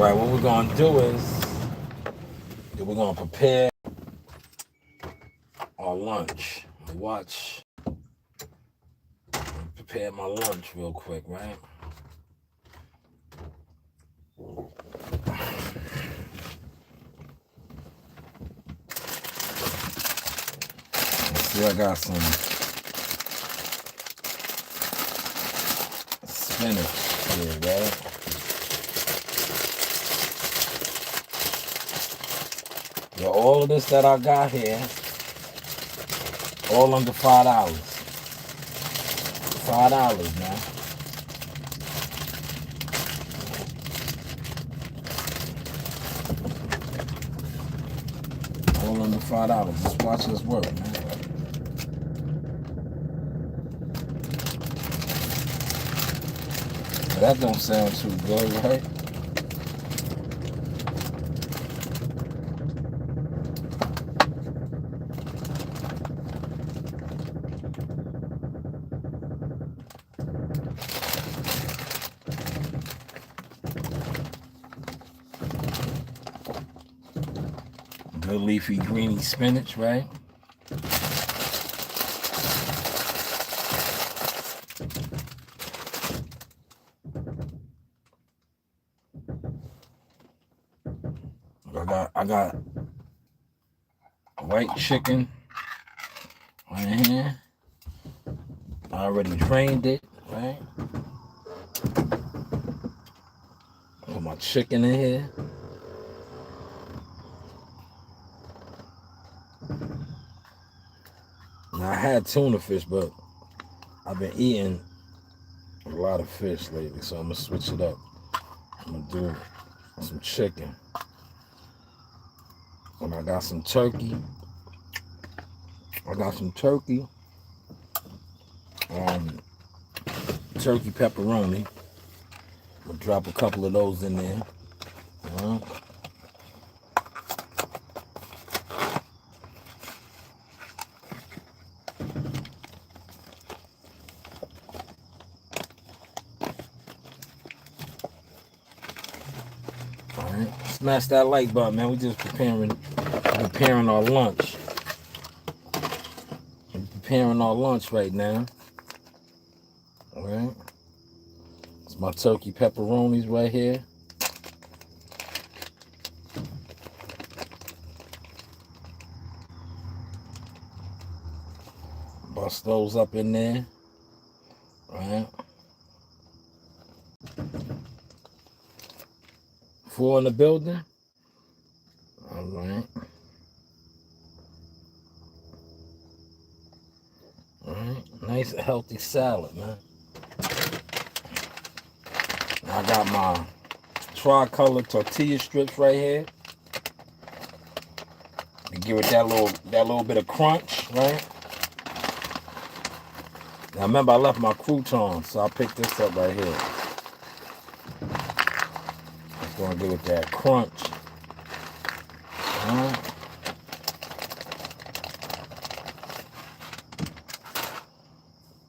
Alright, what we're going to do is we're going to prepare our lunch. Watch. Prepare my lunch real quick, right? See, I got some spinach here, right? Yo, all of this that I got here, all under $5. $5, man. All under $5. Just watch this work, man. That don't sound too good, right? Good leafy greeny spinach, right? I got white chicken right here. I already drained it, right? Put my chicken in here. Now I had tuna fish, but I've been eating a lot of fish lately, so I'm gonna switch it up. I'm gonna do some chicken. And I got some turkey. Turkey pepperoni. I'll drop a couple of those in there. All right, smash that like button, man. We just preparing our lunch. I'm preparing our lunch right now. All right. It's my turkey pepperonis right here. Bust those up in there. All right. 4 in the building. All right. All right. Nice healthy salad, man. I got my tricolor tortilla strips right here. To give it that little bit of crunch, right? Now remember I left my croutons, so I picked this up right here. It's gonna give it that crunch. All right.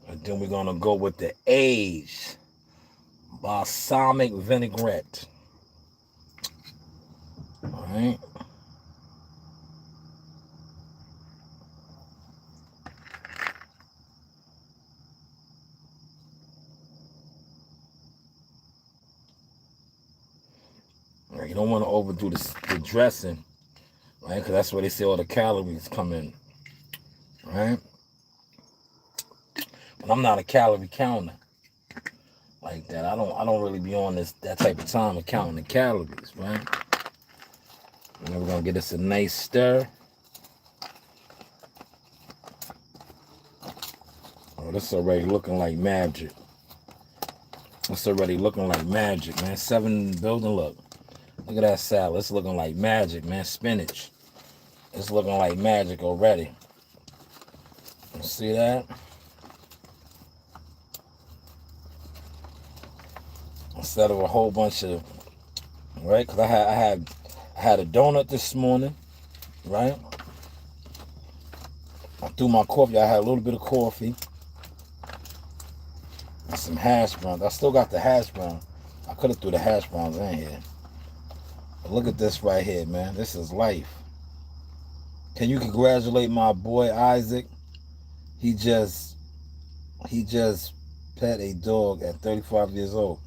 And then we're gonna go with the aged balsamic vinaigrette. All right. You don't want to overdo the dressing, right? Because that's where they say all the calories come in, right? But I'm not a calorie counter like that. I don't really be on that type of time of counting the calories, right? And then we're gonna get us a nice stir. Oh, this already looking like magic. It's already looking like magic, man. 7 building, look. Look at that salad. It's looking like magic, man. Spinach. It's looking like magic already. You see that? Instead of a whole bunch of, right? Because I had a donut this morning, right? I threw my coffee. I had a little bit of coffee. And some hash browns. I still got the hash brown. I could have threw the hash browns in here. Look at this right here, man. This is life. Can you congratulate my boy Isaac? He just pet a dog at 35 years old.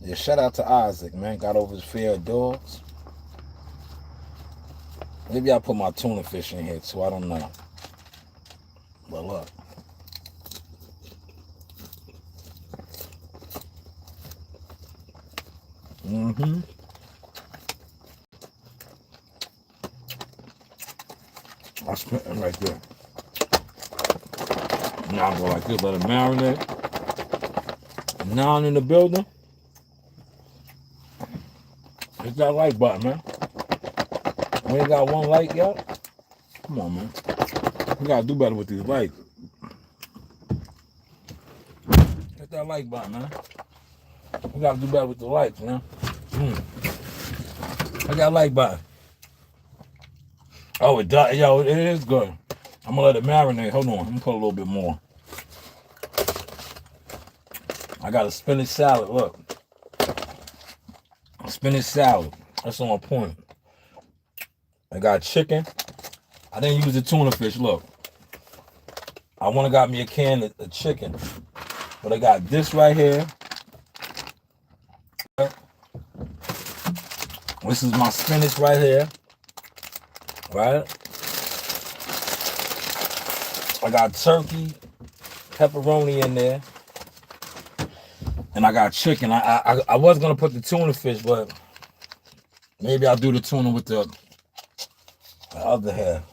Yeah, shout out to Isaac, man. Got over his fear of dogs. Maybe I'll put my tuna fish in here too. I don't know. But look. Mm-hmm. I spent it right there. Now I go like this, let it marinate. Now I'm in the building. Hit that like button, man. We ain't got one like yet. Come on, man. We gotta do better with these likes. Hit that like button, man. We gotta do better with the likes, man. I got a like button. Oh, it does. Yo, it is good. I'm gonna let it marinate. Hold on. I'm gonna put a little bit more. I got a spinach salad. Look. Spinach salad. That's on point. I got chicken. I didn't use the tuna fish. Look. I wanna got me a can of chicken. But I got this right here. This is my spinach right here. Right? I got turkey, pepperoni in there. And I got chicken. I was gonna put the tuna fish, but maybe I'll do the tuna with the other half.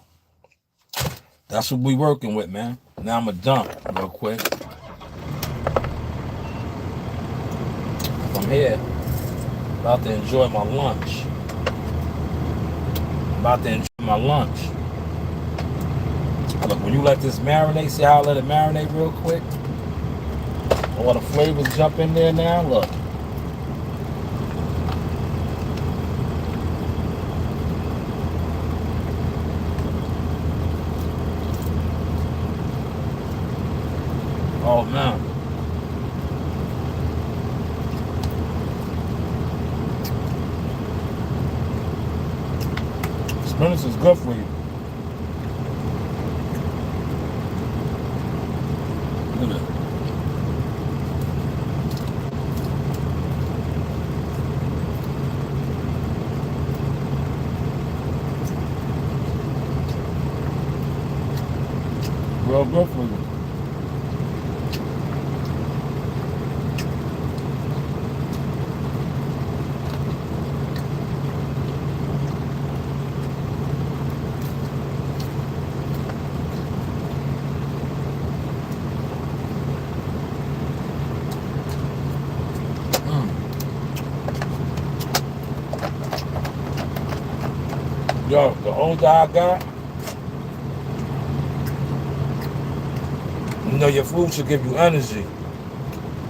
That's what we working with, man. Now I'm gonna dump real quick. From here, about to enjoy my lunch. About to enjoy my lunch. Look, when you let this marinate, see how I let it marinate real quick? All the flavors jump in there now, look. Oh, man. Spinach is good for you. Look at it. Real good for you. Yo, the older I got, you know your food should give you energy.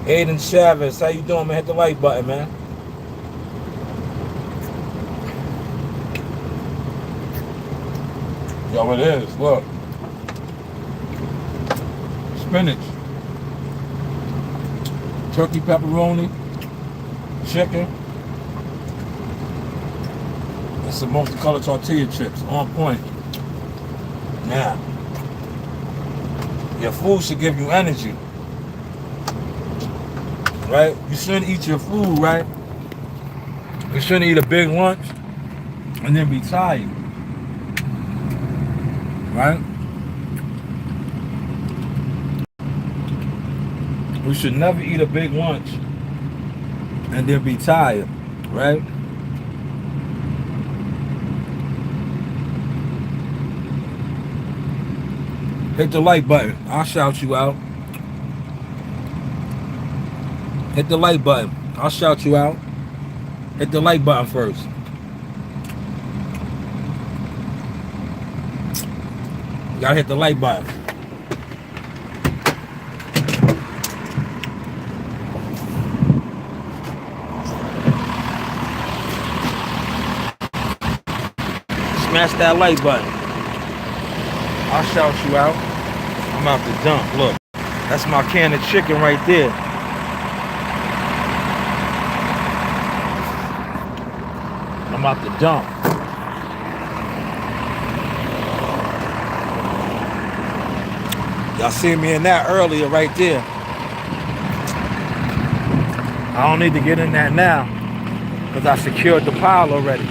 Aiden Shanewz, how you doing, man? Hit the like button, man. Yo, it is, look. Spinach. Turkey pepperoni. Chicken. And some multicolored tortilla chips. On point. Now, your food should give you energy. Right? You shouldn't eat your food, right? You shouldn't eat a big lunch and then be tired. Right? We should never eat a big lunch and then be tired. Right? Hit the like button. I'll shout you out. Hit the like button. I'll shout you out. Hit the like button first. You gotta hit the like button. Smash that like button. I'll shout you out. I'm about to dump. Look, that's my can of chicken right there. I'm about to dump. Y'all see me in that earlier right there. I don't need to get in that now because I secured the pile already.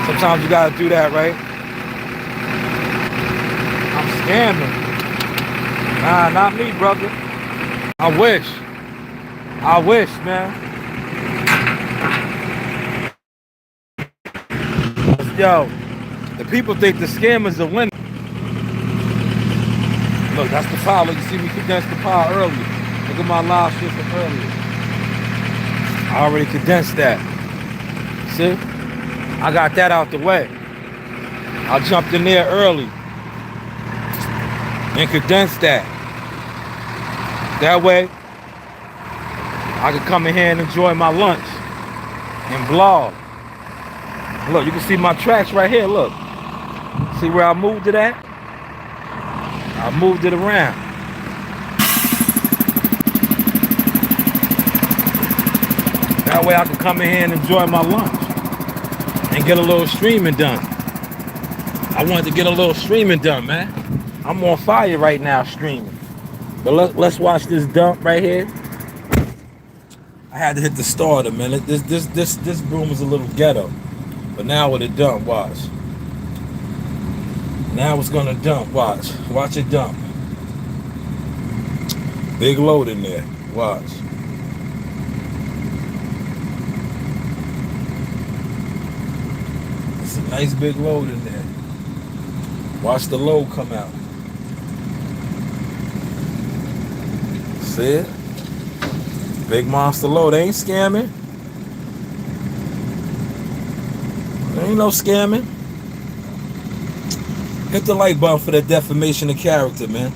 Sometimes you gotta do that, right? I'm scamming. Nah, not me, brother. I wish. I wish, man. Yo, the people think the scammers are winning. Look, that's the pile. Look, you see me condense the pile earlier. Look at my live shit from earlier. I already condensed that. See? I got that out the way. I jumped in there early and condensed that. That way, I can come in here and enjoy my lunch and vlog. Look, you can see my tracks right here, look. See where I moved it at? I moved it around. That way I can come in here and enjoy my lunch and get a little streaming done. I wanted to get a little streaming done, man. I'm on fire right now streaming. But let's watch this dump right here. I had to hit the starter, man. This broom is a little ghetto. But now with it dump, watch. Now it's gonna dump, watch. Watch it dump. Big load in there, watch. It's a nice big load in there. Watch the load come out. See it? Big monster load. They ain't scamming. There ain't no scamming. Hit the like button for that defamation of character, man.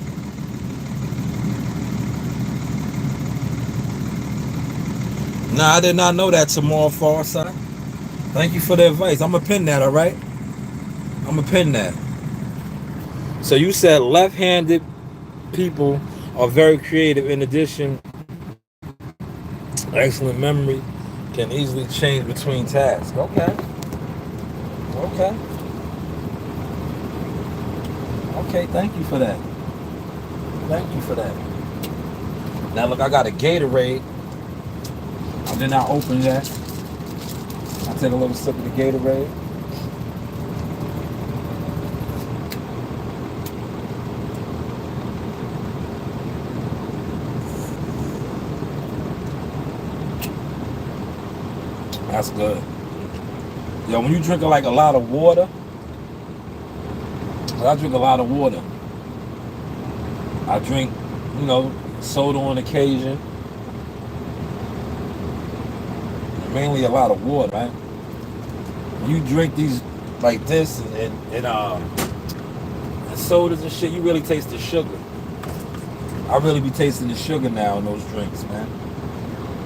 Nah, I did not know that, tomorrow far side. Thank you for the advice. I'm gonna pin that, alright? I'm gonna pin that. So you said left-handed people are very creative. In addition, excellent memory, can easily change between tasks. Okay. Okay. Okay, thank you for that. Thank you for that. Now look, I got a Gatorade. I did not open that. I take a little sip of the Gatorade. That's good. Yo, when you drink like a lot of water, I drink a lot of water. I drink, soda on occasion. Mainly a lot of water, right? When you drink these like this and sodas and shit, you really taste the sugar. I really be tasting the sugar now in those drinks, man.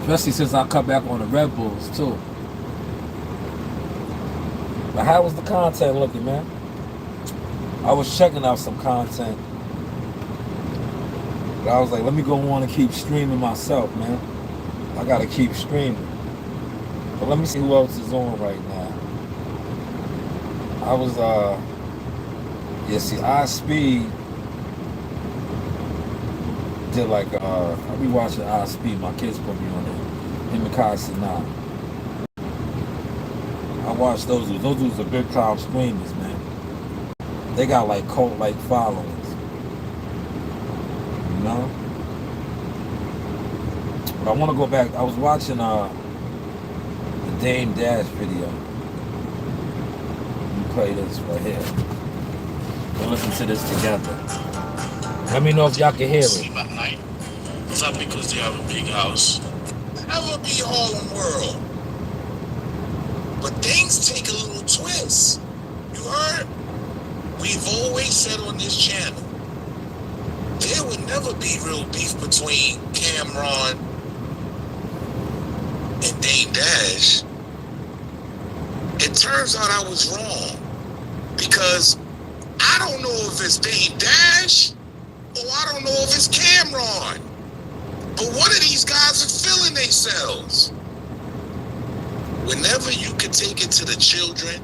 Especially since I cut back on the Red Bulls too. But how was the content looking, man? I was checking out some content. But I was like, let me go on and keep streaming myself, man. I gotta keep streaming. But let me see who else is on right now. I was, iSpeed did like, I be watching iSpeed. My kids put me on it. Him and Kai Sinat. I watched those dudes. Those dudes are big time streamers, man. They got like cult-like followings. You know? But I want to go back. I was watching, the Dame Dash video. Let me play this right here. We'll listen to this together. Let me know if y'all can hear it. Sleep at night. Is that because they have a big house? Ever be Harlem World? But things take a little twist. You heard? We've always said on this channel, there would never be real beef between Cameron and Dame Dash. It turns out I was wrong. Because I don't know if it's Dame Dash or I don't know Cameron. But one of these guys is feeling themselves. Whenever you can take it to the children,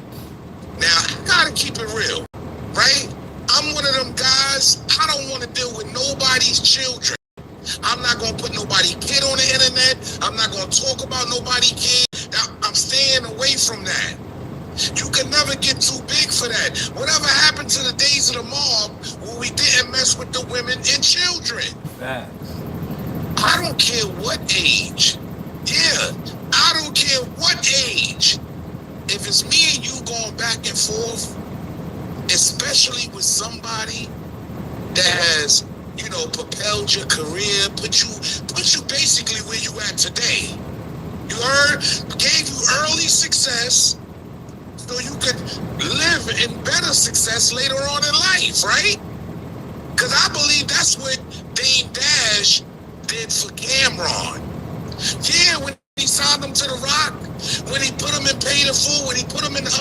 now I gotta keep it real, right? I'm one of them guys, I don't want to deal with nobody's children. I'm not going to put nobody kid on the internet. I'm not going to talk about nobody kid. I'm staying away from that. You can never get too big for that. Whatever happened to the days of the mob where we didn't mess with the women and children? Facts. I don't care what age. Yeah, I don't care what age. If it's me and you going back and forth, especially with somebody that has, you know, propelled your career, put you basically where you at today. You heard? Gave you early success so you could live in better success later on in life, right? Because I believe that's what Dame Dash did for Cameron. Yeah, when he signed him to the Rock, when he put him in Paid in Full, when he put him in the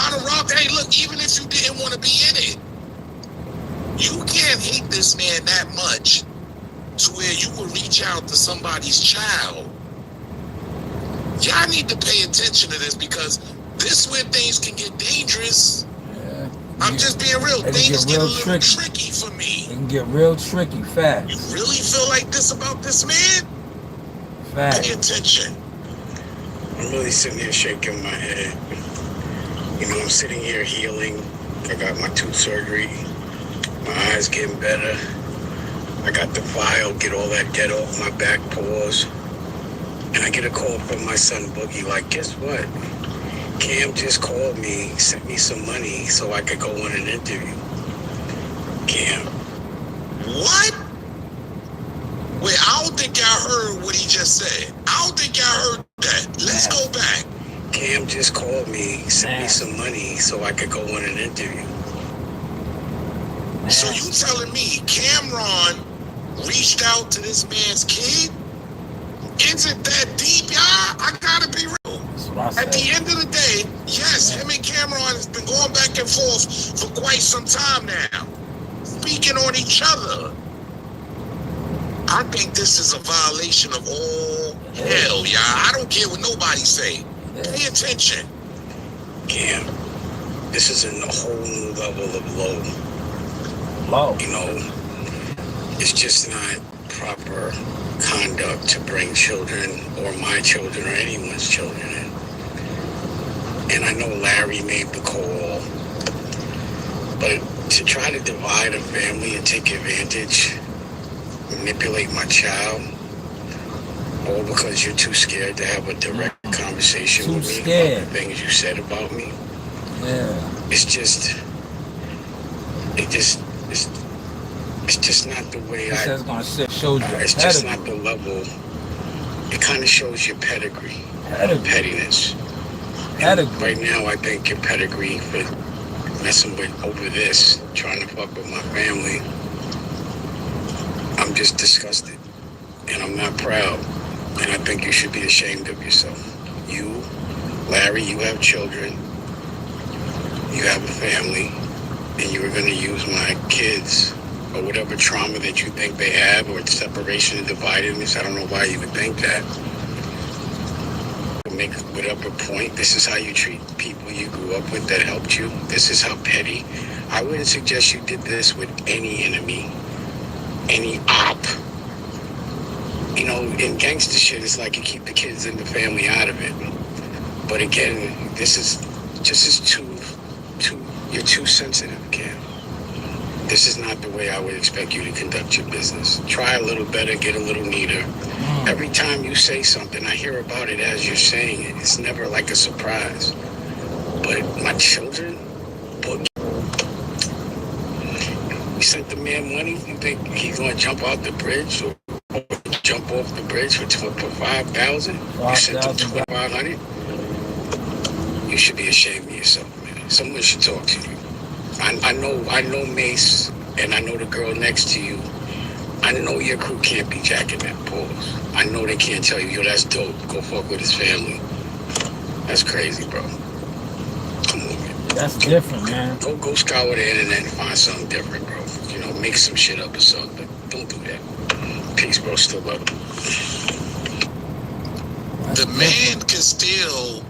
Honor Rock, hey, look, even if you didn't want to be in it, you can't hate this man that much to where you will reach out to somebody's child. Y'all need to pay attention to this because this is where things can get dangerous. Yeah. I'm just being real. Things get a little tricky for me. It can get real tricky, fast. You really feel like this about this man? Fast. Pay attention. I'm really sitting here shaking my head. You know, I'm sitting here healing. I got my tooth surgery. My eyes getting better. I got the file, get all that dead off my back paws. And I get a call from my son Boogie, like, guess what? Cam just called me, sent me some money so I could go on an interview. Cam. What? Wait, I don't think y'all heard what he just said. I don't think y'all heard that. Let's go back. Cam just called me, sent me some money so I could go on an interview. So you telling me Cameron reached out to this man's kid? Is it that deep, y'all? I gotta be real. At the end of the day, yes, him and Cameron has been going back and forth for quite some time now, speaking on each other. I think this is a violation of all hell, y'all. I don't care what nobody say. Pay attention. Cam, this is in a whole new level of low. You know, it's just not proper conduct to bring children or my children or anyone's children in. And I know Larry made the call, but to try to divide a family and take advantage, manipulate my child, all because you're too scared to have a direct conversation with me about the things you said about me. Yeah. It's just not the way it's just not the level. It kind of shows your pedigree. Pettiness. Right now, I think your pedigree for messing with over this, trying to fuck with my family, I'm just disgusted. And I'm not proud. And I think you should be ashamed of yourself. You, Larry, you have children. You have a family. And you were going to use my kids or whatever trauma that you think they have, or separation and dividedness. I don't know why you would think that. Make whatever point. This is how you treat people you grew up with that helped you. This is how petty. I wouldn't suggest you did this with any enemy, any op. You know, in gangster shit, it's like you keep the kids and the family out of it. But again, this is too, you're too sensitive, Cam. This is not the way I would expect you to conduct your business. Try a little better, get a little neater. Every time you say something, I hear about it as you're saying it. It's never like a surprise. But my children, you sent the man money, you think he's going to jump out the bridge or jump off the bridge for $5,000? You sent him $2,500? You should be ashamed of yourself, man. Someone should talk to you. I know Mace, and I know the girl next to you. I know your crew can't be jacking that pause. I know they can't tell you, yo, that's dope. Go fuck with his family. That's crazy, bro. Come on, man. That's different, man. Go scour the internet and find something different, bro. You know, make some shit up or something. But don't do that. Peace, bro. Still love it. The man can still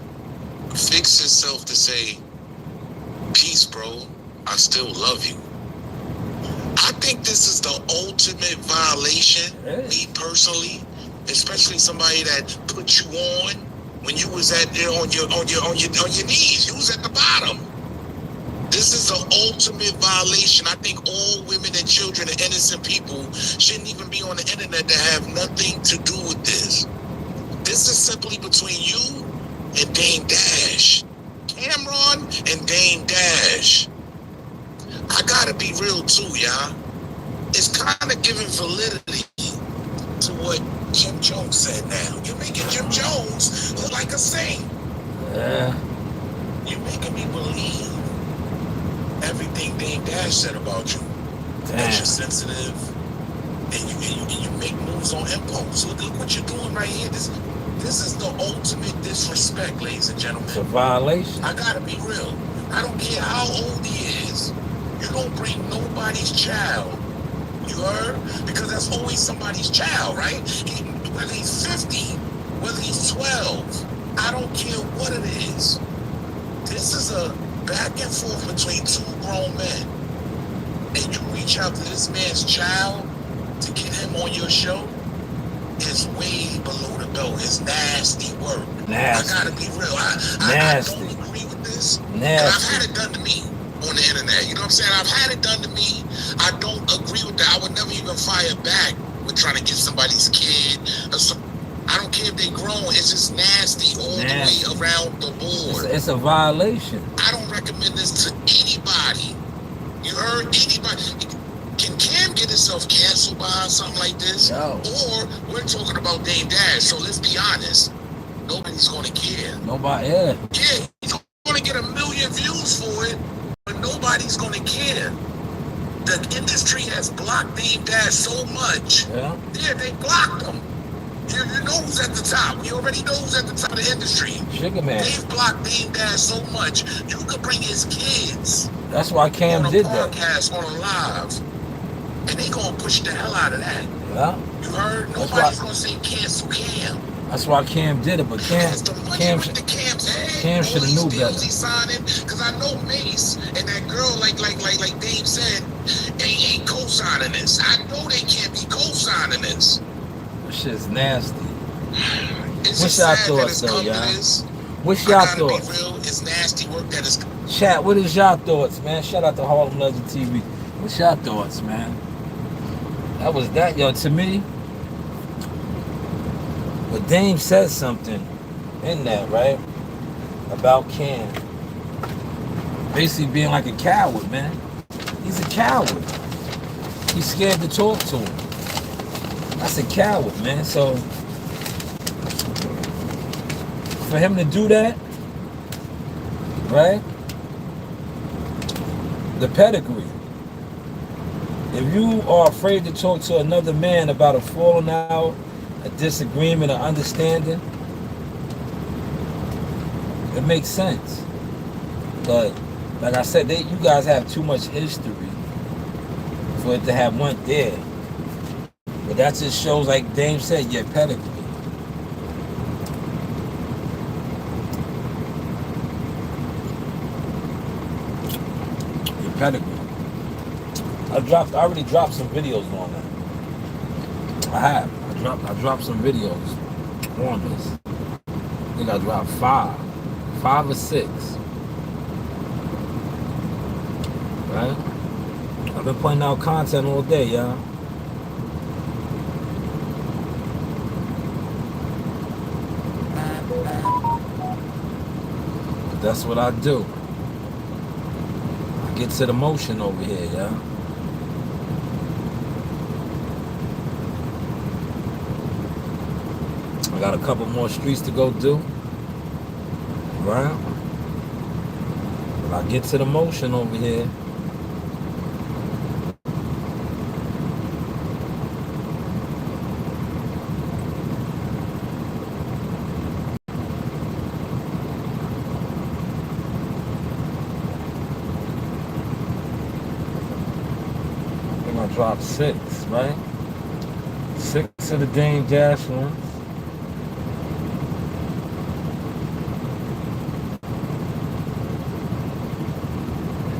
fix himself to say, peace, bro. I still love you. I think this is the ultimate violation, me personally, especially somebody that put you on when you was on your knees. You was at the bottom. This is the ultimate violation. I think all women and children and innocent people shouldn't even be on the internet to have nothing to do with this. This is simply between you and Dame Dash. Cameron and Dame Dash. I gotta be real too, y'all. It's kind of giving validity to what Jim Jones said now. You're making Jim Jones look like a saint. Yeah. You're making me believe everything Dame Dash said about you. That you're sensitive and you make moves on impulse. Look what you're doing right here. This is the ultimate disrespect, ladies and gentlemen. It's a violation. I gotta be real. I don't care how old he is. You don't bring nobody's child. You heard? Because that's always somebody's child, right? Whether he's 50, whether he's 12, I don't care what it is. This is a back and forth between two grown men. And you reach out to this man's child to get him on your show, it's way below the belt. It's nasty work. Nasty. I gotta be real. I don't agree with this. Nasty. And I've had it done to me on the internet. You know what I'm saying? I've had it done to me. I don't agree with that. I would never even fire back with trying to get somebody's kid. I don't care if they grown. It's just nasty all the way around the board. It's a violation. I don't recommend this to anybody. You heard? Anybody. Can Cam get himself canceled behind something like this? No. Or we're talking about Dame Dash, so let's be honest. Nobody's going to care. Nobody, yeah. Yeah, he's going to get 1 million views for it, but nobody's going to care. The industry has blocked Dame Dash so much. Yeah. Yeah, they blocked him. You know who's at the top. We already know who's at the top of the industry. Sugar Man. They've blocked Dame Dash so much, you could bring his kids. That's why Cam did that. On a live. And they gonna push the hell out of that. Yeah. You heard? Nobody's gonna say cancel Cam. That's why Cam did it, but Cam should have knew better. Because I know Mace and that girl, like Dave said, ain't co-signing this. I know they can't be co-signing this. That shit's nasty. What's y'all thoughts though, y'all? What's y'all thoughts? It's nasty work that is. Chat, what is y'all thoughts, man? Shout out to Harlem Legend TV. What's y'all thoughts, man? That was that, yo. To me, but Dame said something in that, right? About Cam. Basically being like a coward, man. He's a coward. He's scared to talk to him. That's a coward, man. So, for him to do that, right? The pedigree. If you are afraid to talk to another man about a falling out, a disagreement, or understanding, it makes sense. But like I said, you guys have too much history for it to have went there. But that just shows, like Dame said, your pedigree. Your pedigree. I already dropped some videos on that. I have. I dropped some videos on this. I think I dropped 5 or 6. Right? I've been putting out content all day, y'all. That's what I do. I get to the motion over here, y'all. I got a couple more streets to go do. Right? But I get to the motion over here. I think I dropped 6, right? 6 of the Dame Dash one.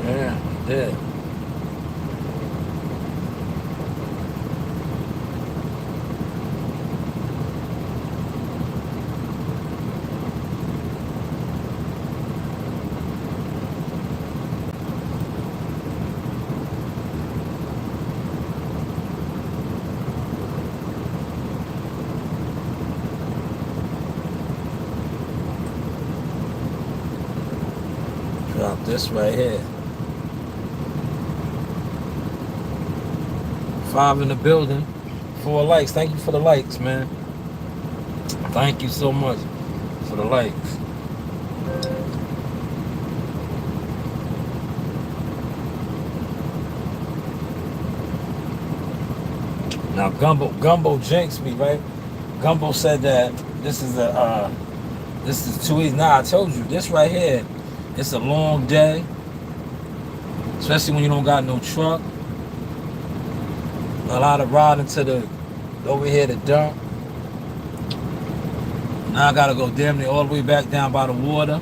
Yeah, he did. Drop this right here. 5 in the building. 4 likes. Thank you for the likes, man. Thank you so much for the likes. Now Gumbo jinxed me, right? Gumbo said that this is too easy. Nah, I told you this right here. It's a long day, especially when you don't got no truck. A lot of riding to the over here to dump. Now I gotta go damn near all the way back down by the water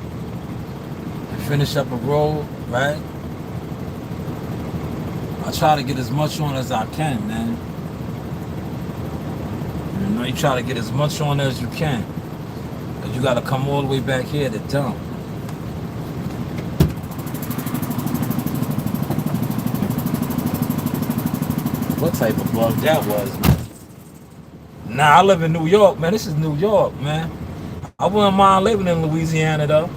and finish up a road, right? I try to get as much on as I can, man. You know, you try to get as much on as you can, but you gotta come all the way back here to dump. What type of bug that was, man? Nah, I live in New York, man. This is New York, man. I wouldn't mind living in Louisiana, though.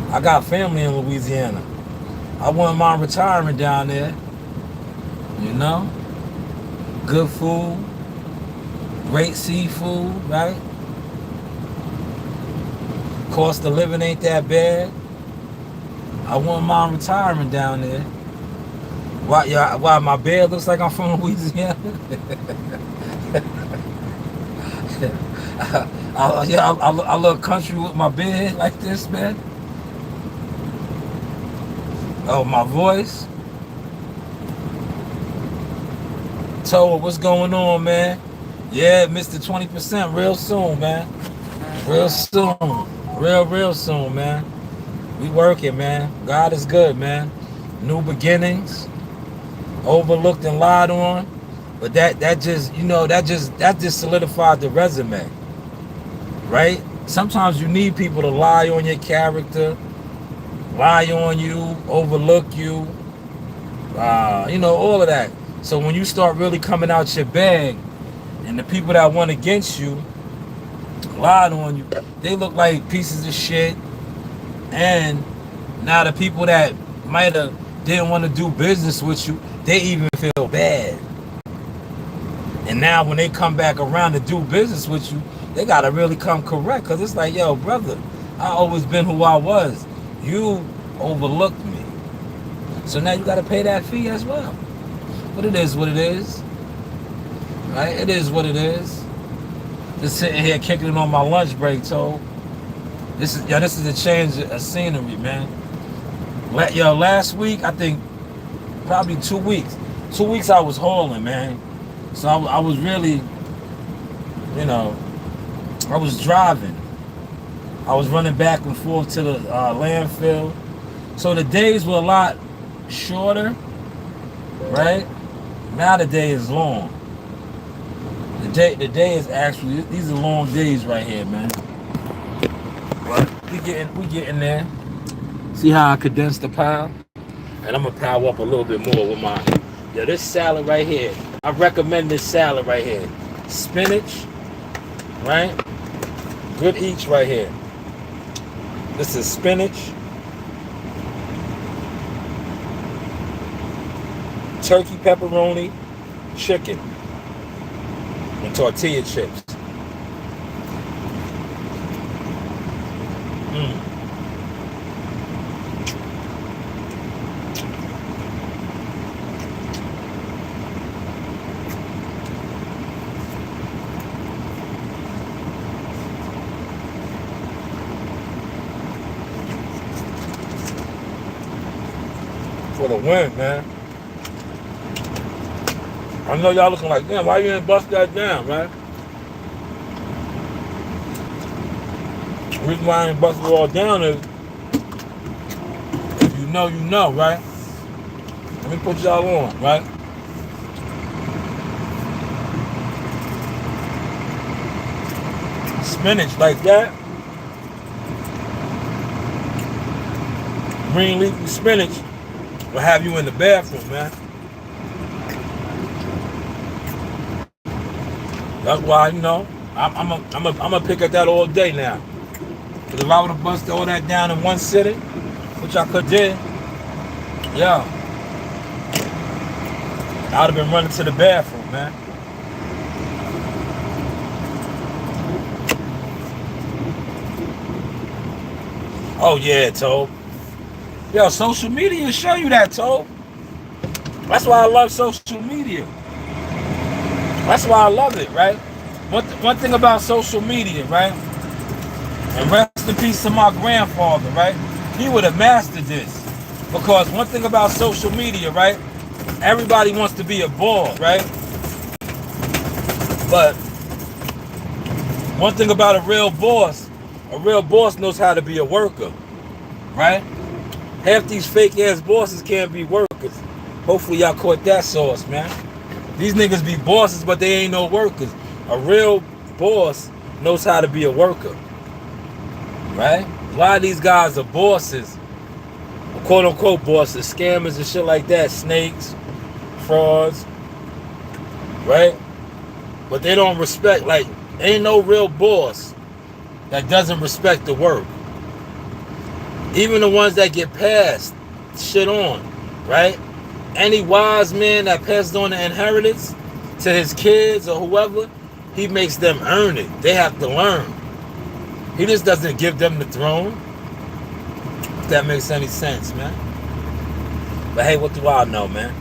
I got family in Louisiana. I wouldn't mind retiring down there. You know? Good food. Great seafood, right? Cost of living ain't that bad. I wouldn't mind retiring down there. Why my bed looks like I'm from Louisiana? I look country with my bed like this, man. Oh, my voice. Told, what's going on, man? Yeah, Mr. 20% real soon, man. Real soon. Real soon, man. We working, man. God is good, man. New beginnings. Overlooked and lied on, but that just, you know, that just solidified the resume, right? Sometimes you need people to lie on your character, lie on you, overlook you, you know, all of that. So when you start really coming out your bag, and the people that went against you lied on you, they look like pieces of shit. And now the people that might have didn't want to do business with you, they even feel bad. And now when they come back around to do business with you, they gotta really come correct, because it's like, yo, brother, I always been who I was. You overlooked me. So now you gotta pay that fee as well. But it is what it is. Right? It is what it is. Just sitting here kicking it on my lunch break, so this is a change of scenery, man. Last week, I think probably 2 weeks. 2 weeks I was hauling, man. So I was really, you know, I was driving. I was running back and forth to the landfill. So the days were a lot shorter, right? Now the day is long. The day is actually, these are long days right here, man. But we getting there. See how I condensed the pile? And I'm gonna power up a little bit more with my, this salad right here. I recommend this salad right here. Spinach, right? Good eats right here. This is spinach, turkey pepperoni, chicken, and tortilla chips. For the win, man. I know y'all looking like, damn, why you ain't bust that down, right? The reason why I ain't bust it all down is, if you know, right? Let me put y'all on, right? Spinach like that. Green leafy spinach will have you in the bathroom, man. That's why, I'm gonna pick at that all day now. Because if I would have busted all that down in one sitting, which I could did, yeah, I would have been running to the bathroom, man. Oh yeah, Tobe. Yo, social media show you that, Tobe. That's why I love social media. That's why I love it, right? One thing about social media, right? And rest in peace to my grandfather, right? He would have mastered this. Because one thing about social media, right? Everybody wants to be a boss, right? But one thing about a real boss knows how to be a worker, right? Half these fake ass bosses can't be workers. Hopefully y'all caught that sauce, man. These niggas be bosses, but they ain't no workers. A real boss knows how to be a worker, right? A lot of these guys are bosses, quote unquote bosses, scammers and shit like that, snakes, frauds, right? But they don't respect, like, ain't no real boss that doesn't respect the work. Even the ones that get passed shit on, right? Any wise man that passed on the inheritance to his kids or whoever, he makes them earn it. They have to learn. He just doesn't give them the throne. If that makes any sense, man. But hey, what do I know, man?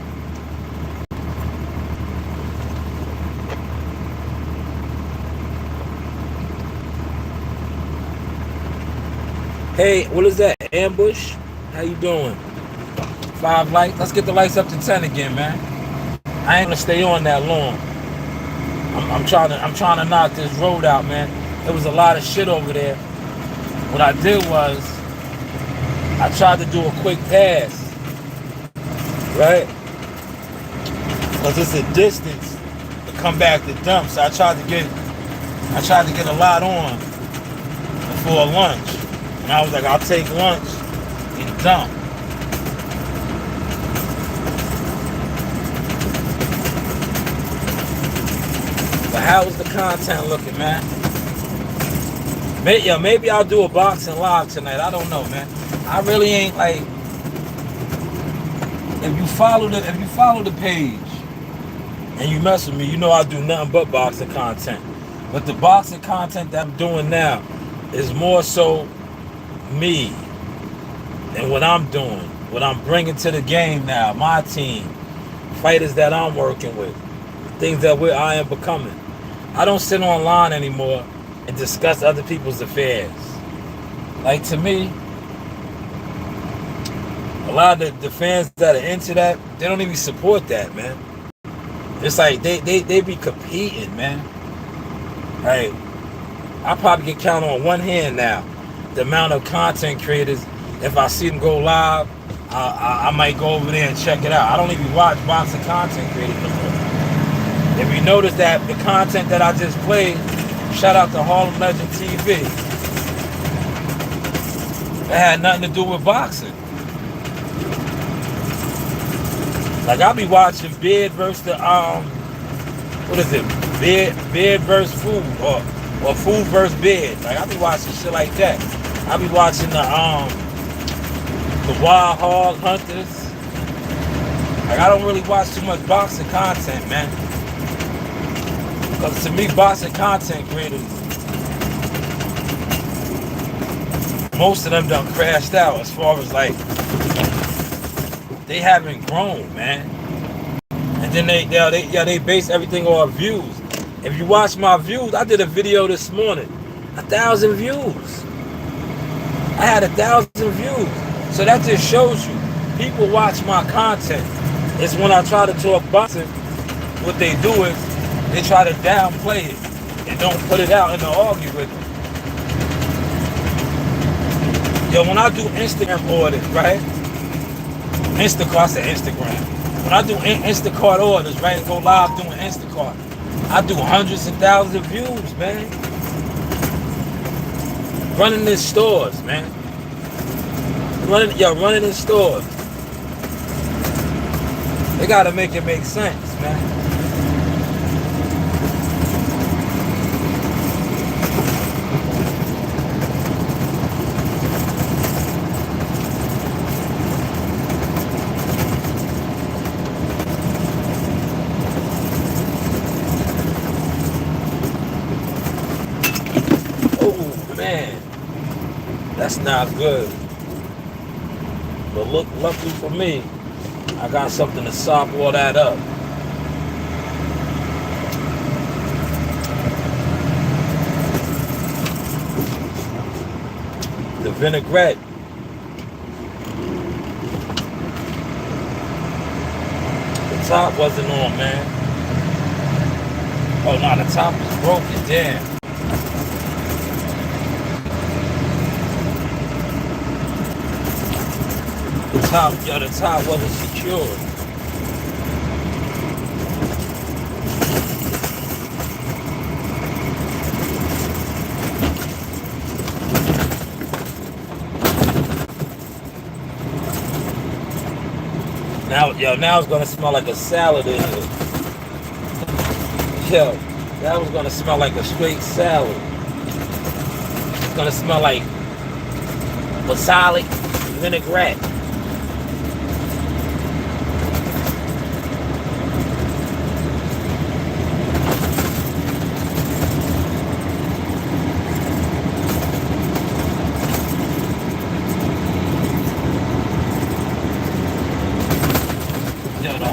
Hey, what is that? Ambush? How you doing? 5 lights. Let's get the lights up to 10 again, man. I ain't gonna stay on that long. I'm trying to knock this road out, man. There was a lot of shit over there. What I did was I tried to do a quick pass, right? Because it's a distance to come back to dump. So I tried to get a lot on before lunch. And I was like, I'll take lunch and dump. But how's the content looking, man? Maybe I'll do a boxing live tonight. I don't know, man. I really ain't like. If you follow the page and you mess with me, you know I do nothing but boxing content. But the boxing content that I'm doing now is more so me and what I'm doing, what I'm bringing to the game now, my team, fighters that I'm working with, things that I am becoming. I don't sit online anymore and discuss other people's affairs. Like, to me, a lot of the fans that are into that, they don't even support that, man. It's like they be competing, man. Like, I probably can count on one hand now the amount of content creators. If I see them go live, I might go over there and check it out. I don't even watch boxing content creators no more. If you notice that the content that I just played, shout out to Harlem Legend TV, it had nothing to do with boxing. Like, I'll be watching Beard versus the what is it? Beard versus Food, or Food versus Beard. Like, I'll be watching shit like that. I'll be watching the Wild Hog Hunters. Like, I don't really watch too much boxing content, man. Because to me, boxing content creators, most of them done crashed out as far as, like, they haven't grown, man. And then they base everything on views. If you watch my views, I did a video this morning, 1,000 views. I had 1,000 views. So that just shows you, people watch my content. It's when I try to talk boxing, what they do is they try to downplay it and don't put it out and don't argue with it. Yo, when I do Instagram orders, right? Instacart, I said Instagram. When I do Instacart orders, right? Go live doing Instacart. I do hundreds and thousands of views, man. Running in stores, man. Running in stores. They gotta make it make sense, man. Oh man, that's not good. But look, luckily for me, I got something to sop all that up. The vinaigrette. The top wasn't on, man. Oh no, the top was broken, damn. The top wasn't secured. Now it's gonna smell like a salad in here. Yo, that was gonna smell like a straight salad. It's gonna smell like wasabi vinaigrette.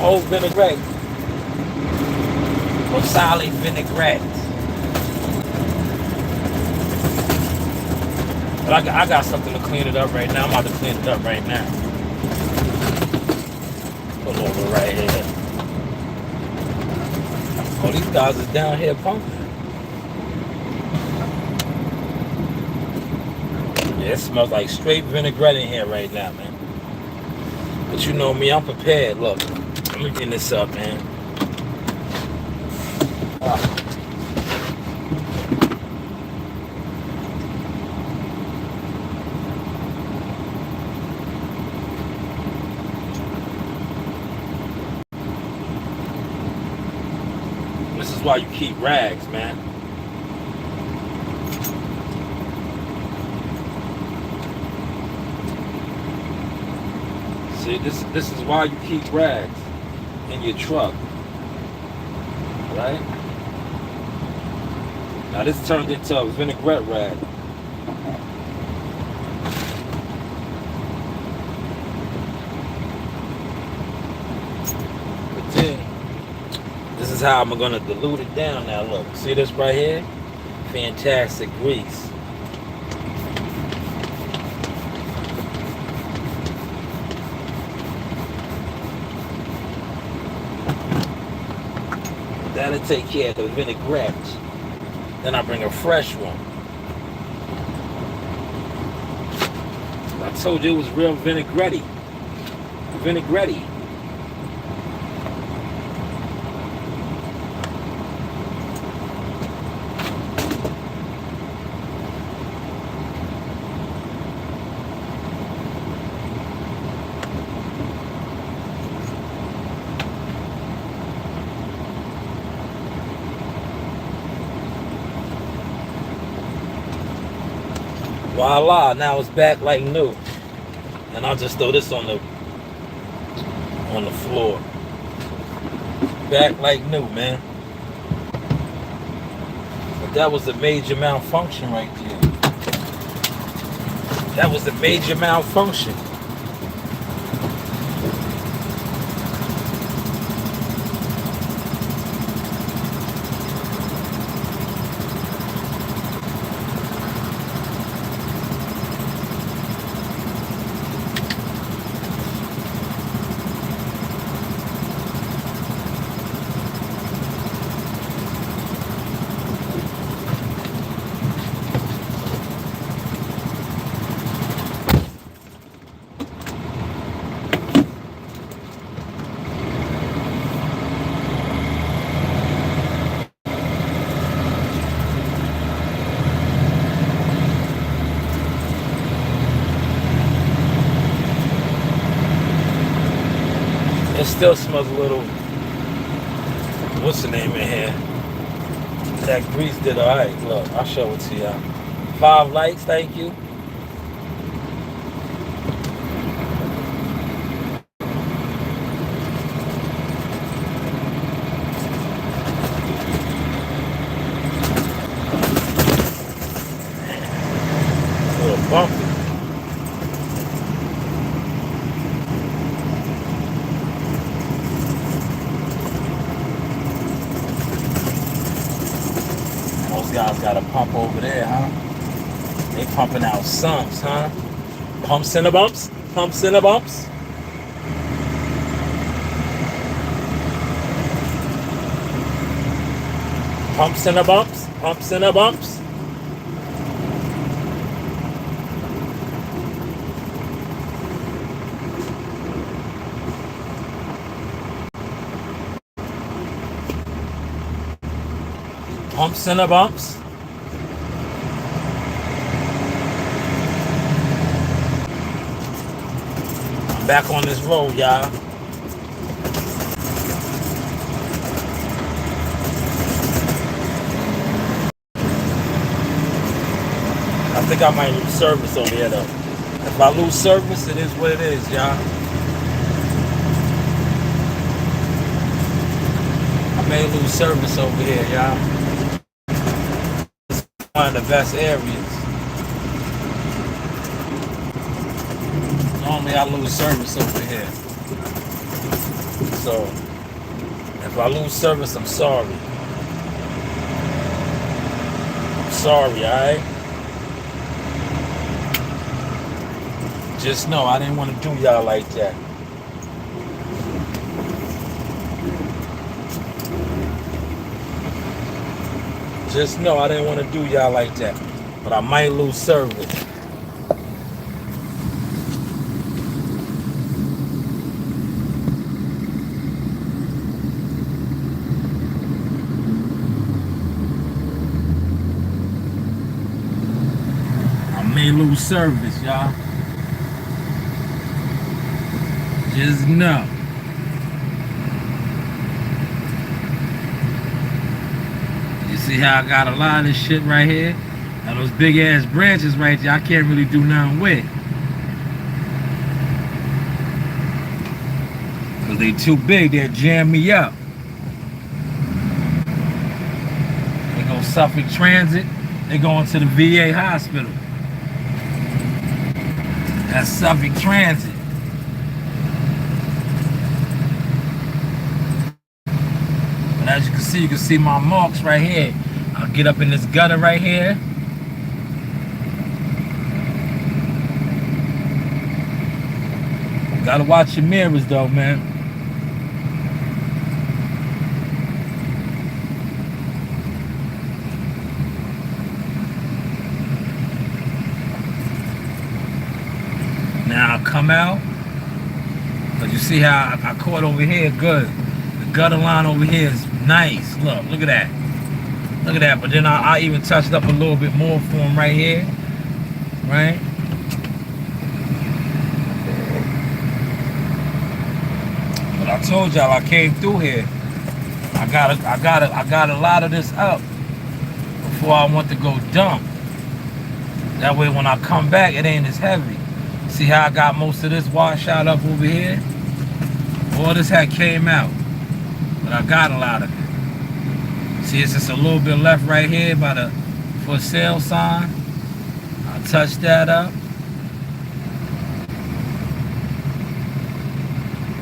Whole vinaigrette. Wasabi vinaigrette. But I got something to clean it up right now. I'm about to clean it up right now. Pull over right here. Oh, these guys are down here pumping. Yeah, it smells like straight vinaigrette in here right now, man. But you know me, I'm prepared. Look. Let me clean this up, man. This is why you keep rags, man. See, this is why you keep rags in your truck, right? Now this turned into a vinaigrette rag. But then, this is how I'm gonna dilute it down now. Look, see this right here? Fantastic grease. That'll take care of the vinaigrette. Then I bring a fresh one. I told you it was real vinaigrette. Vinaigrette. Voila, now it's back like new. And I'll just throw this on the floor. Back like new, man. But that was a major malfunction right there. That was a major malfunction. still smells a little, what's the name in here? That grease did alright. Look, I'll show it to y'all. 5 likes, thank you. A little bumpy. Most guys got a pump over there, huh? They pumping out sumps, huh? Pumps and a bumps, pumps and a bumps. Pumps and a bumps, pumps and a bumps. Pumps and a bumps. I'm back on this road, y'all. I think I might lose service over here, though. If I lose service, it is what it is, y'all. I may lose service over here, y'all. It's one of the best areas. Normally I lose service over here. So, if I lose service, I'm sorry. I'm sorry, alright? Just know I didn't want to do y'all like that. Just know I didn't want to do y'all like that. But I might lose service. I may lose service, y'all. Just know. You see how I got a lot of this shit right here? Now those big ass branches right there, I can't really do nothing with. Cause they too big, they'll jam me up. They go Suffolk Transit, they going to the VA hospital. That's Suffolk Transit. But as you can see my marks right here. I'll get up in this gutter right here. Gotta watch your mirrors though, man. Now I'll come out. But you see how I caught over here good. The gutter line over here is nice. Look at that. Look at that. But then I even touched up a little bit more for him right here. Right? But I told y'all I came through here. I got a lot of this up before I want to go dump. That way when I come back it ain't as heavy. See how I got most of this washed out up over here? All this had came out. But I got a lot of it. See, it's just a little bit left right here by the for sale sign. I'll touch that up.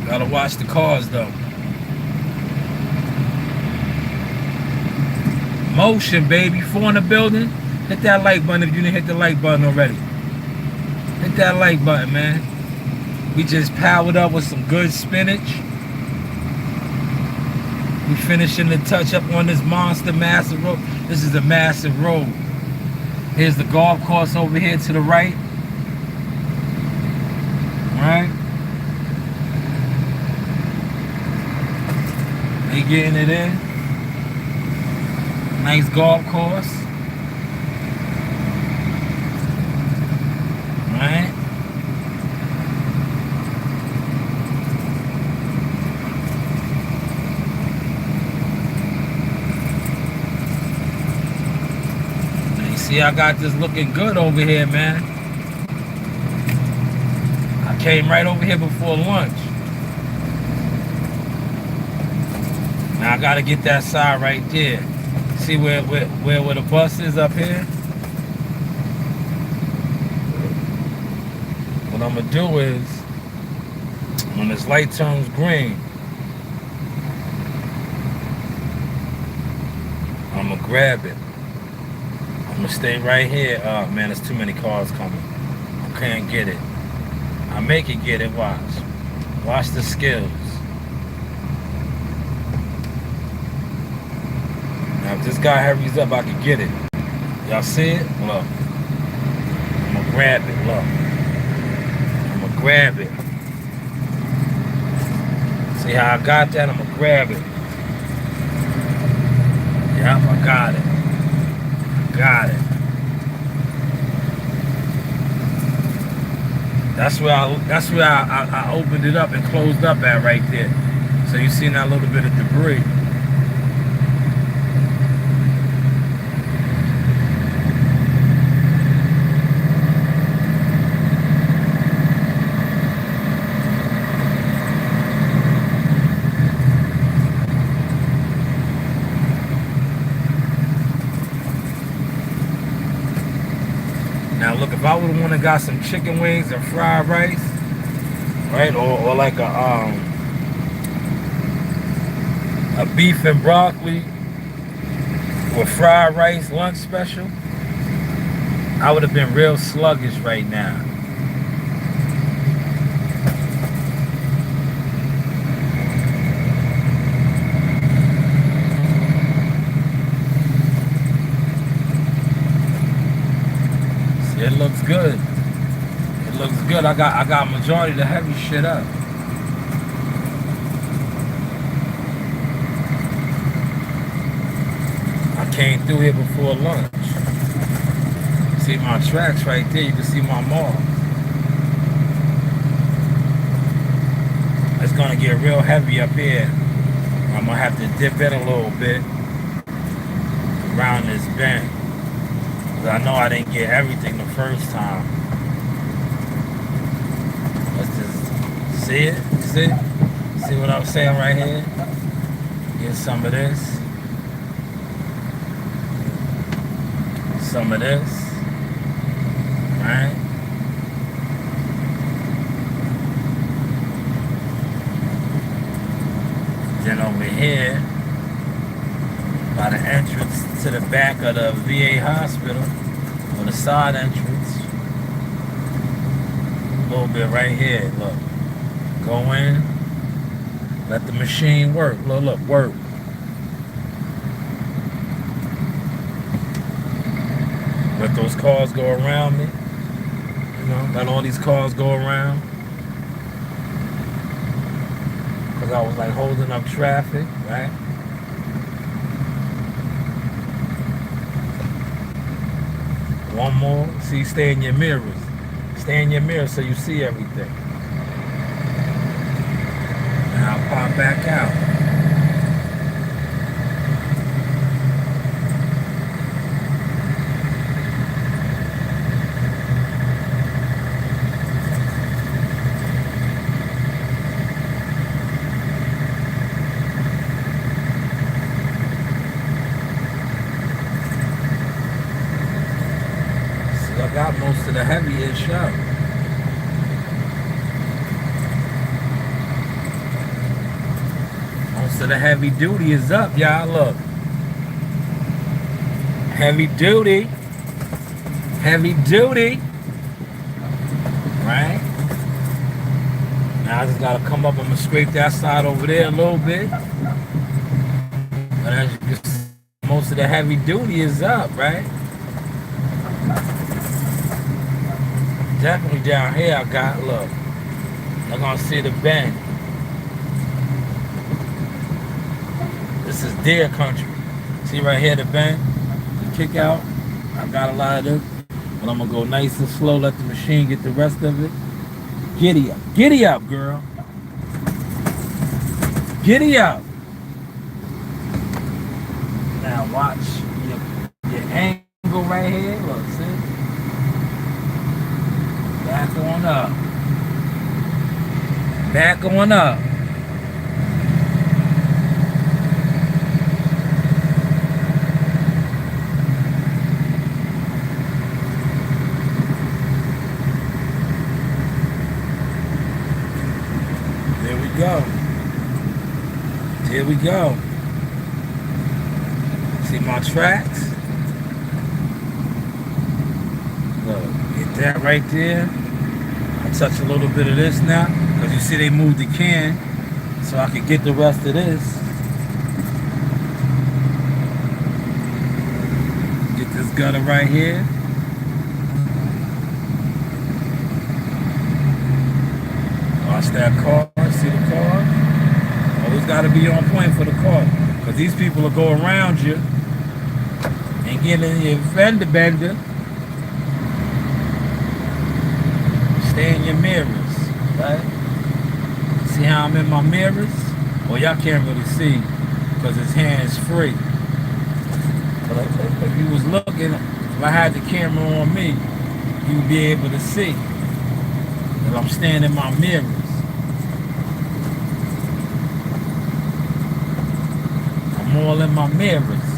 Gotta watch the cars though. Motion, baby. 4 in the building. Hit that like button if you didn't hit the like button already. Hit that like button, man. We just powered up with some good spinach. We finishing the touch up on this monster massive road. This is a massive road. Here's the golf course over here to the right. Right? They getting it in. Nice golf course. Right? See, I got this looking good over here, man. I came right over here before lunch. Now I gotta get that side right there. See where the bus is up here? What I'm gonna do is, when this light turns green, I'm gonna grab it. I'm gonna stay right here. Oh man, there's too many cars coming. I can't get it. I make it get it. Watch. Watch the skills. Now if this guy hurries up, I can get it. Y'all see it? Look. I'm gonna grab it. Look. I'm gonna grab it. See how I got that? I'm gonna grab it. Yep, I got it. Got it. That's where I opened it up and closed up at right there. So you see that little bit of debris. Now look, if I would have wanted got some chicken wings and fried rice, right, or like a beef and broccoli with fried rice lunch special, I would have been real sluggish right now. It looks good. It looks good. I got majority of the heavy shit up. I came through here before lunch. See my tracks right there. You can see my mark. It's gonna get real heavy up here. I'm gonna have to dip in a little bit around this bend. I know I didn't get everything the first time. Let's just see it. See what I'm saying right here? Get some of this. Some of this. Right? Then over here, by the entrance to the back of the VA hospital, or the side entrance, a little bit right here, look. Go in, let the machine work. Look, work. Let those cars go around me. You know, let all these cars go around. Because I was like holding up traffic, right? One more. See, stay in your mirrors. Stay in your mirrors so you see everything. Now I'll pop back out. I got most of the heavy-ish up. Most of the heavy duty is up, y'all. Look. Heavy duty. Heavy duty. Right? Now I just gotta come up. I'm gonna scrape that side over there a little bit. But as you can see, most of the heavy duty is up, right? Definitely down here I got, look, you're gonna see the bend. This is deer country. See right here the bend, the kick out. I got a lot of this, but I'm gonna go nice and slow, let the machine get the rest of it. Giddy up, girl. Giddy up. Now watch your angle right here. Look, see? Back on up. Back on up. There we go. Here we go. See my tracks? Look, get that right there. I'll touch a little bit of this now, because you see they moved the can so I could get the rest of this. Get this gutter right here. Watch that car. See the car? Always got to be on point for the car, because these people will go around you and get in your fender bender. Stay in your mirrors, right? See how I'm in my mirrors? Well, y'all can't really see because it's hands free. But if you was looking, if I had the camera on me, you'd be able to see that I'm standing in my mirrors. I'm all in my mirrors.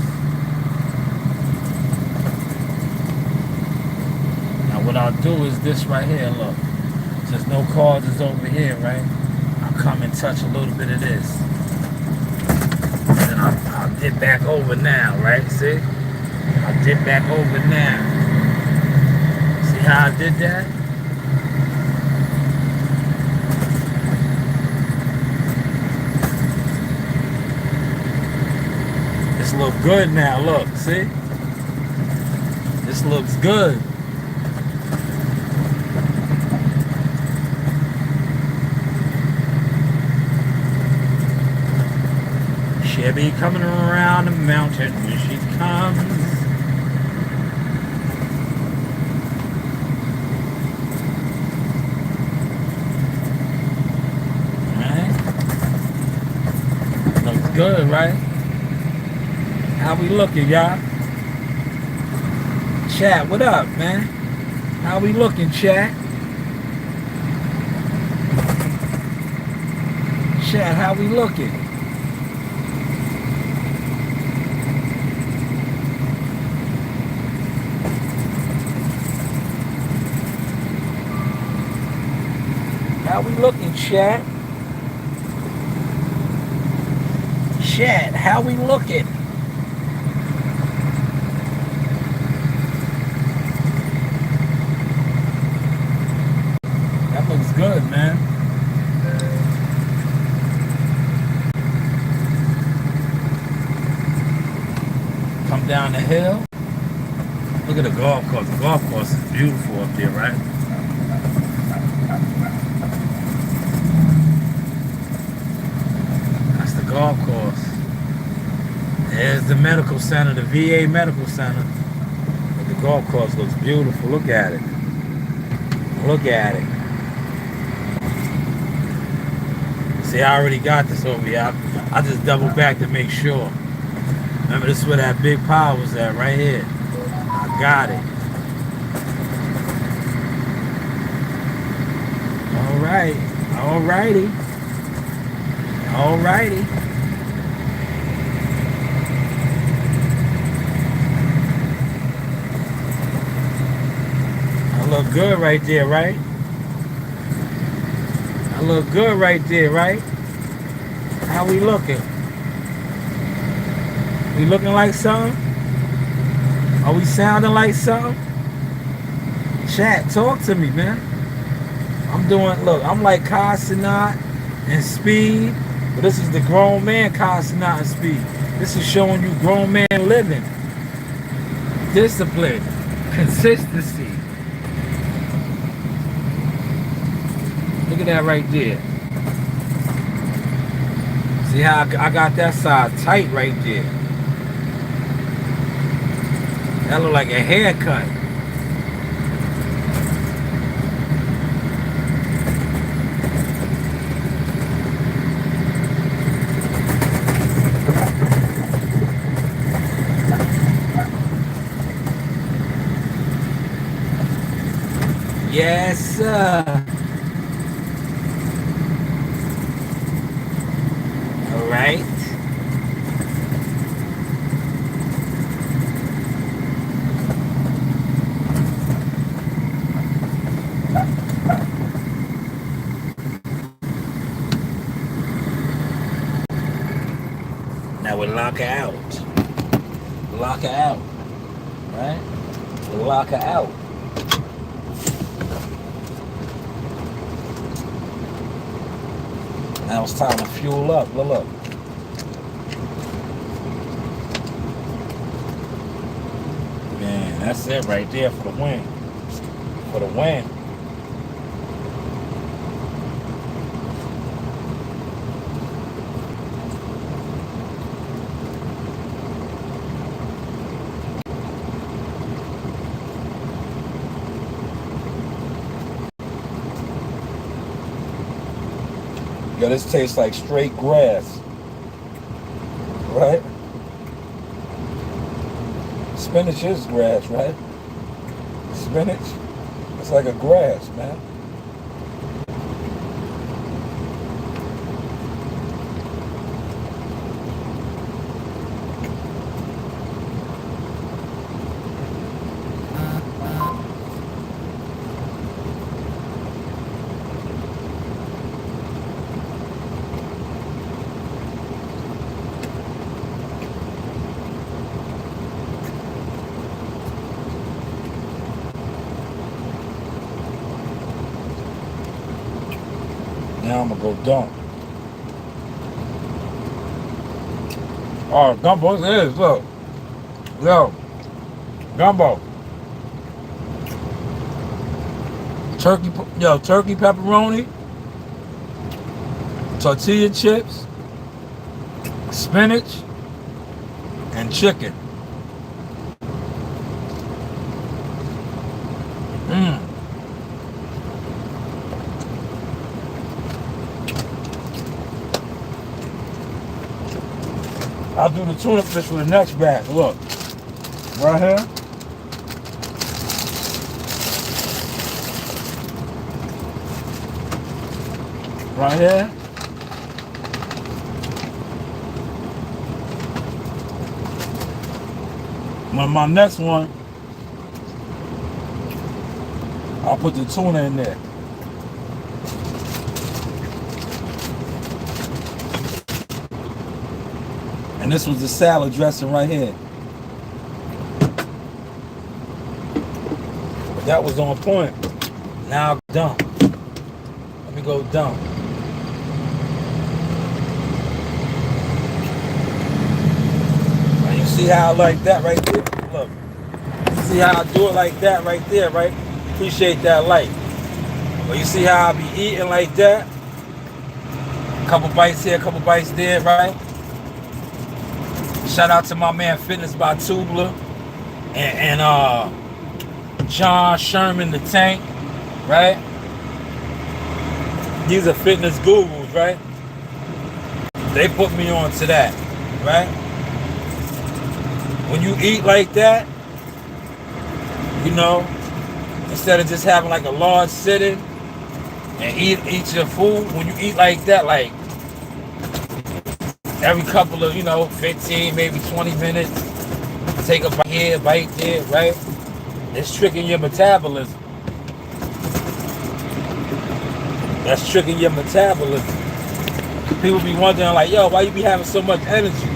What I'll do is this right here, look. Since no cars is over here, right? I'll come and touch a little bit of this. And then I'll dip back over now, right? See? I'll dip back over now. See how I did that? This looks good now, look, see? This looks good. Chevy coming around the mountain, here she comes. Alright. Looks good, right? How we looking, y'all? Chat, what up, man? How we looking, chat? Chat, how we looking? How we looking, chat? Chat, how we looking? That looks good, man. Come down the hill. Look at the golf course. The golf course is beautiful up there, right? Golf course. There's the medical center, the VA medical center. But the golf course looks beautiful. Look at it. Look at it. See, I already got this over here. I just double back to make sure. Remember, this is where that big pile was at, right here. I got it. All right. All righty. All righty. I look good right there, right? I look good right there, right? How we looking? We looking like something? Are we sounding like something? Chat, talk to me, man. I'm doing, look, I'm like Casanat and Speed. But this is the grown man Casanat and Speed. This is showing you grown man living. Discipline. Consistency. Look at that right there. See how I got that side tight right there. That look like a haircut. Yes, sir. All right. Now we lock her out. Lock her out. Right? We lock her out. Now it's time to fuel up. Look. Man, that's it right there for the win. For the win. Yo, this tastes like straight grass. Right? Spinach is grass, right? Spinach? It's like a grass, man. Now I'm gonna go dump. Oh, gumbo it is, look. Yo, gumbo. Turkey pepperoni, tortilla chips, spinach, and chicken. I'll do the tuna fish for the next batch. Look, right here. Right here. My next one, I'll put the tuna in there. And this was the salad dressing right here. But that was on point. Now dump. Let me go dump. Now you see how I like that right there? Look. See how I do it like that right there, right? Appreciate that light. But you see how I be eating like that? A couple bites here, a couple bites there, right? Shout out to my man Fitness by Tubler and John Sherman the Tank, right? These are fitness gurus, right? They put me on to that, right? When you eat like that, you know, instead of just having like a large sitting and eat your food, when you eat like that, like every couple of, 15, maybe 20 minutes, take a bite here, bite there, right? It's tricking your metabolism. That's tricking your metabolism. People be wondering like, yo, why you be having so much energy?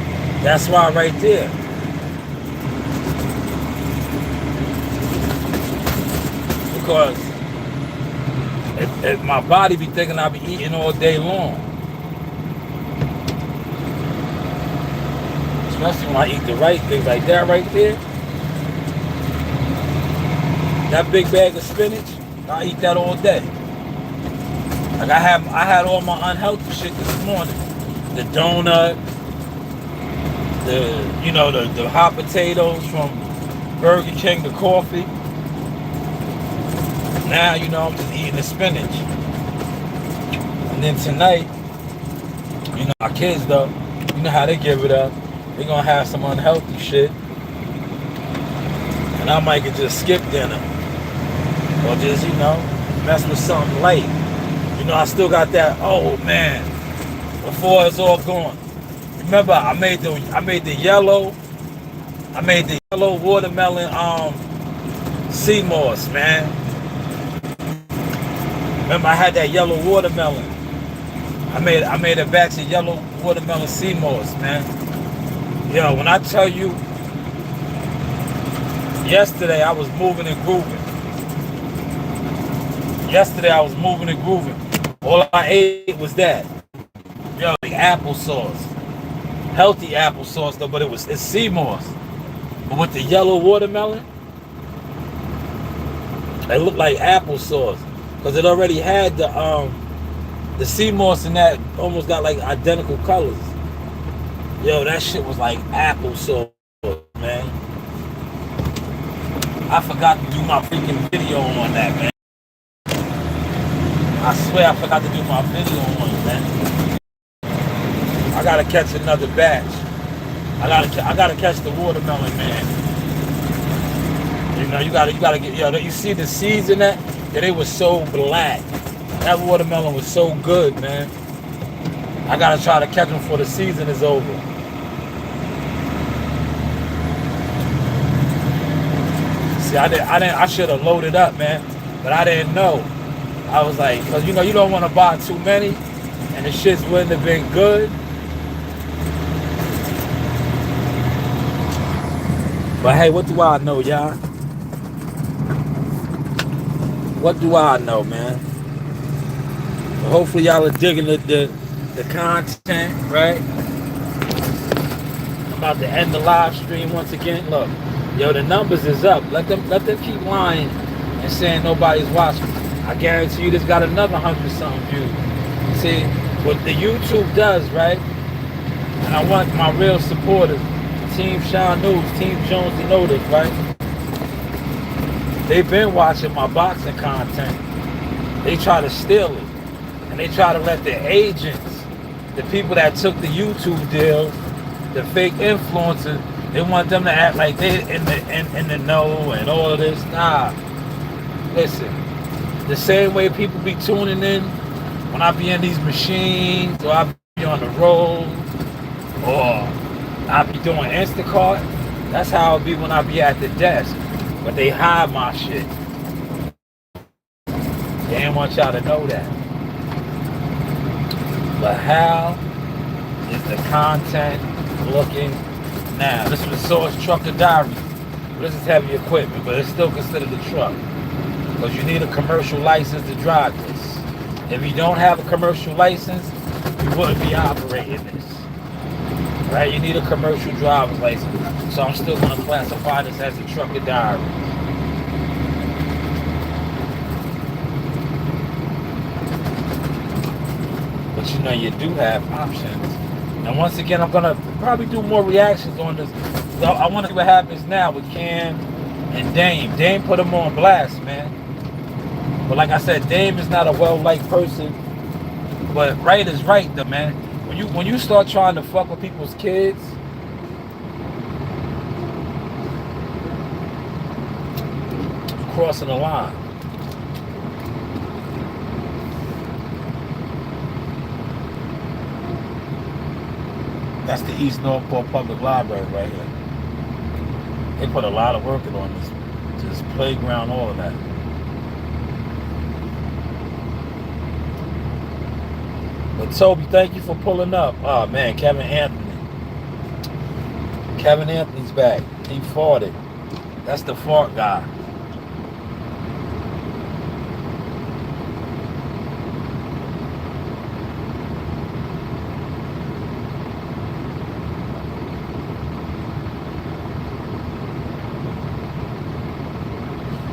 That's why right there. Because if my body be thinking I be eating all day long. Especially when I eat the right things like that right there. That big bag of spinach, I eat that all day. Like I had all my unhealthy shit this morning. The donut, the hot potatoes from Burger King, the coffee. Now, I'm just eating the spinach. And then tonight, our kids though, you know how they give it up. They're gonna have some unhealthy shit. And I might just skip dinner. Or just, mess with something light. You know, I still got that, oh man, before it's all gone. Remember, I made the yellow watermelon sea moss, man. Remember, I had that yellow watermelon. I made a batch of yellow watermelon sea moss, man. Yo, when I tell you, yesterday I was moving and grooving. All I ate was that. Yo, like applesauce. Healthy applesauce though, but it's sea moss. But with the yellow watermelon, it looked like applesauce. Because it already had the sea moss and that almost got like identical colors. Yo, that shit was like applesauce, man. I forgot to do my freaking video on that, man. I swear I forgot to do my video on it, man. I gotta catch another batch. I gotta catch the watermelon, man. You know, you gotta get, yo, you see the seeds in that? Yeah, they were so black. That watermelon was so good, man. I gotta try to catch them before the season is over. See, I should have loaded up, man, but I didn't know. I was like, cause you know you don't want to buy too many, and the shits wouldn't have been good. But hey, what do I know, y'all? What do I know, man? Well, hopefully y'all are digging the content, right? I'm about to end the live stream once again. Look, yo, the numbers is up. Let them keep lying and saying nobody's watching. I guarantee you this got another 100-something views. See, what the YouTube does, right? And I want my real supporters, Team Shanewz, Team Jones, to know this, right? They've been watching my boxing content. They try to steal it. And they try to let the agents, the people that took the YouTube deal, the fake influencers, they want them to act like they in the know and all of this. Nah. Listen. The same way people be tuning in when I be in these machines, or I be on the road, or I be doing Instacart, that's how it be when I be at the desk. But they hide my shit. They ain't want y'all to know that. But how is the content looking now? This is the Source Trucker Diary. This is heavy equipment, but it's still considered a truck. Because you need a commercial license to drive this. If you don't have a commercial license, you wouldn't be operating this. Right? You need a commercial driver's license. So I'm still going to classify this as a trucker diary. But you know, you do have options. And once again, I'm going to probably do more reactions on this. So I want to see what happens now with Cam and Dame. Dame put him on blast, man. But like I said, Dame is not a well-liked person. But right is right, though, man. When you start trying to fuck with people's kids, you're crossing the line. That's the East Northport Public Library right here. They put a lot of work in on this playground, all of that. But Toby, thank you for pulling up. Oh man, Kevin Anthony. Kevin Anthony's back. He farted. That's the fart guy.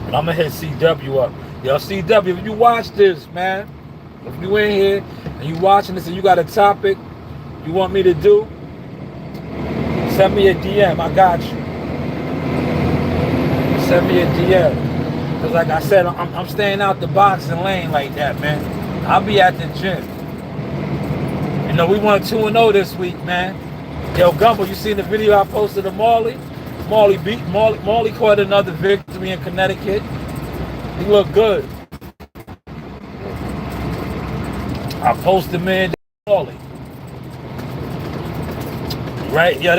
But I'm gonna hit CW up. Yo, CW, if you watch this, man, if you in here and you watching this and you got a topic you want me to do, send me a DM. I got you. Send me a DM. Because like I said, I'm staying out the boxing lane like that, man. I'll be at the gym. You know, we went 2-0 this week, man. Yo, Gumbo, you seen the video I posted of Marley? Marley caught another victory in Connecticut. He looked good. I posted $1 million. Right? Yeah,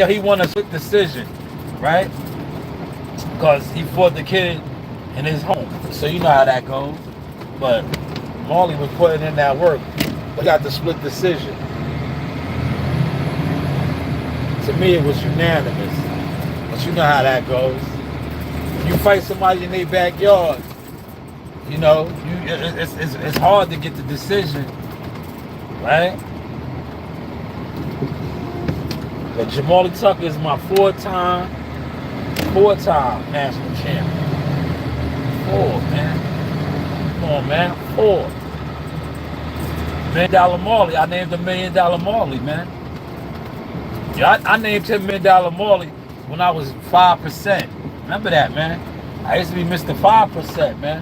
he won a quick decision, right? Because he fought the kid in his home. So you know how that goes. But Marley was putting in that work. We got the split decision. To me, it was unanimous. But you know how that goes. When you fight somebody in their backyard, you know, it's hard to get the decision, right? But Jamali Tucker is my four-time national champion. 4, man. Come on, man. 4. $1 million Marley. I named him $1 million Marley, man. Yeah, I named him $1 million Marley when I was 5%. Remember that, man? I used to be Mr. 5%, man.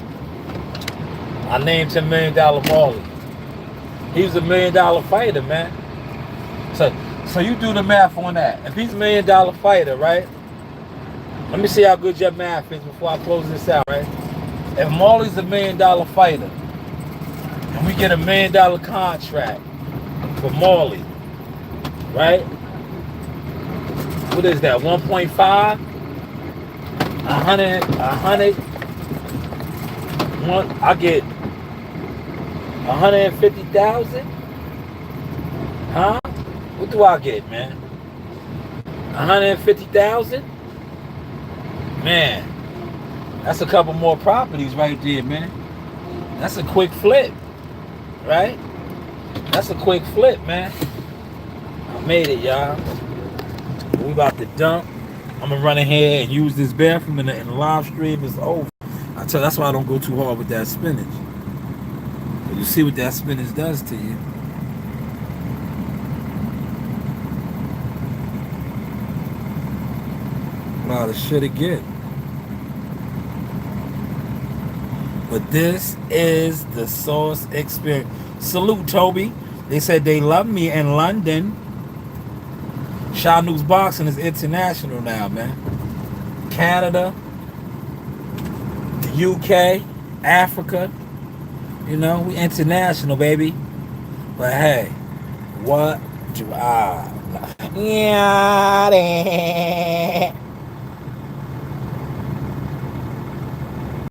I named him $1 million Marley. He was a $1 million fighter, man. So you do the math on that. If he's a $1 million fighter, right? Let me see how good your math is before I close this out, right? If Marley's a $1 million fighter, and we get a $1 million contract for Marley, right? What is that? 1.5? 100. I get 150,000? Huh? What do I get, man? 150,000? Man, that's a couple more properties right there, man. That's a quick flip, right? That's a quick flip, man. I made it, y'all. We about to dump. I'm gonna run in here and use this bathroom, and the live stream is over. I tell you, that's why I don't go too hard with that spinach. But you see what that spinach does to you. A lot of shit again. But this is the Sauce Experience. Salute, Toby. They said they love me in London. Shanewz Boxing is international now, man. Canada, the UK, Africa. You know, we international, baby. But hey, what do I... Yeah,